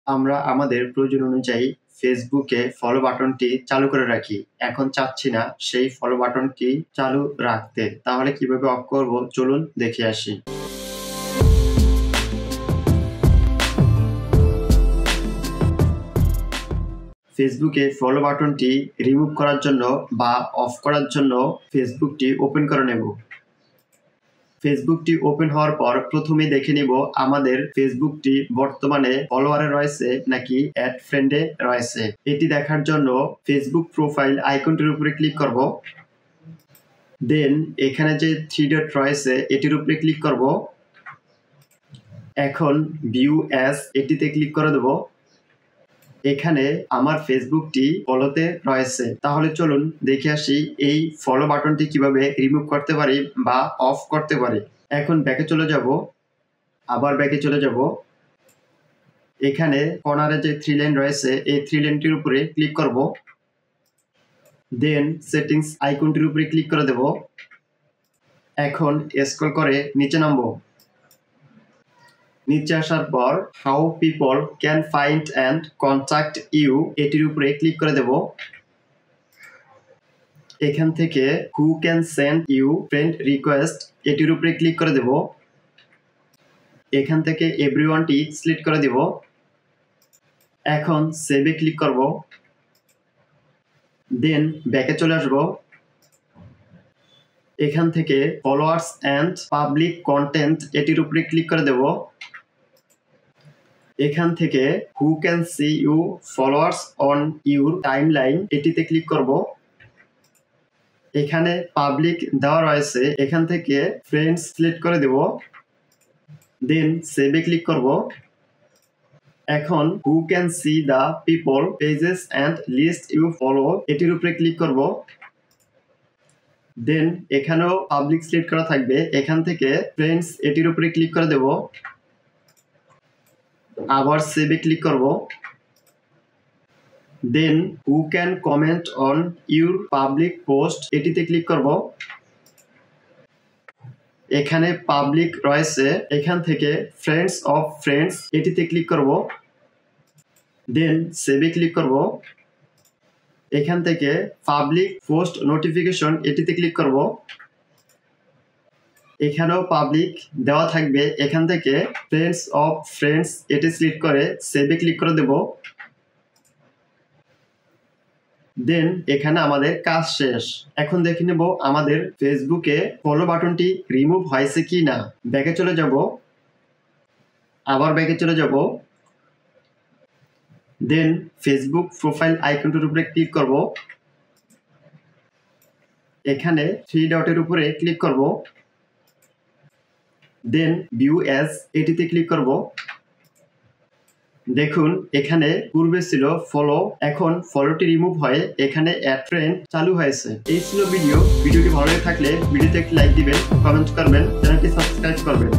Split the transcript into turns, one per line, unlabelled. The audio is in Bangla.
আমরা আমাদের প্রয়োজন অনুযায়ী ফেসবুকে ফলো বাটনটি চালু করে রাখি। এখন চাচ্ছি না সেই ফলো বাটনটি চালু রাখতে। তাহলে কিভাবে অফ করব চলুন দেখে আসি। ফেসবুকে ফলো বাটনটি রিমুভ করার জন্য বা অফ করার জন্য ফেসবুকটি ওপেন করে নেব। ফেসবুকটি ওপেন হওয়ার পর প্রথমে দেখে নিব আমাদের ফেসবুকটি বর্তমানে ফলোয়ারে রয়েছে নাকি অ্যাড ফ্রেন্ডে রয়েছে। এটি দেখার জন্য ফেসবুক প্রোফাইল আইকনটির উপরে ক্লিক করব। দেন এখানে যে 3 ডট রয়েছে এটির উপরে ক্লিক করব। এখন ভিউ অ্যাজ এটিতে ক্লিক করে দেব। এখানে আমার ফেসবুকটি ফলোতে রয়েছে। তাহলে চলুন দেখে আসি এই ফলো বাটনটি কিভাবে রিমুভ করতে পারি বা অফ করতে পারি। এখন ব্যাকে চলে যাব, আবার ব্যাকে চলে যাব। এখানে কর্নারে যে 3 লাইন রয়েছে এই 3 লাইনটির উপরে ক্লিক করব। দেন সেটিংস আইকনটির উপরে ক্লিক করে দেব। এখন স্ক্রল করে নিচে নামবো। নিচে আসার পর how people can find and contact you এটির উপরে ক্লিক করে দেব। এখান থেকে who can send you friend request এটির উপরে ক্লিক করে দেব। এখান থেকে এভরিওয়ানটি সিলেক্ট করে দেব। এখন সেভে ক্লিক করব। দেন ব্যাকে চলে আসব। এখান থেকে ফলোয়ার্স অ্যান্ড পাবলিক কন্টেন্ট এটির উপরে ক্লিক করে দেব। এখান থেকে who can see you followers on your timeline এটিতে ক্লিক করব। এখানে পাবলিক দেওয়া রয়েছে, এখান থেকে ফ্রেন্ডস সিলেক্ট করে দেব। দেন সেভে ক্লিক করব। এখন who can see the people pages and list you follow এটির উপরে ক্লিক করব। দেন এখানেও পাবলিক সিলেক্ট করা থাকবে, এখান থেকে ফ্রেন্ডস এটির উপরে ক্লিক করে দেব। আবার সেভে ক্লিক করব। Then who can comment on your public post এটিতে ক্লিক করব। এখানে পাবলিক রয়েছে, এখান থেকে ফ্রেন্ডস অফ ফ্রেন্ডস এটিতে ক্লিক করব। দেন সেভে ক্লিক করব। এখান থেকে পাবলিক পোস্ট নোটিফিকেশন এটিতে ক্লিক করব। এখানেও পাবলিক দেওয়া থাকবে, এখান থেকে ফ্রেন্ডস অফ ফ্রেন্ডস এটি সিলেক্ট করে সেভে ক্লিক করে দেব। দেন এখানে আমাদের কাজ শেষ। এখন দেখে নেব আমাদের ফেসবুকে ফলো বাটনটি রিমুভ হয়েছে কি না। ব্যাকে চলে যাব, আবার ব্যাকে চলে যাব। দেন ফেসবুক প্রোফাইল আইকনটির উপরে ক্লিক করব। এখানে 3 ডটের উপরে ক্লিক করব। দেন ভিউ অ্যাজ এটিতে ক্লিক করব। দেখুন এখানে পূর্বে ছিল ফলো, এখন ফলোটি রিমুভ হয়ে এখানে অ্যাড ফ্রেন্ড চালু হয়েছে। এই ছিল ভিডিওটি ভালো লেগে থাকলে ভিডিওতে একটি লাইক দিবেন, কমেন্ট করবেন, চ্যানেলটি সাবস্ক্রাইব করবেন।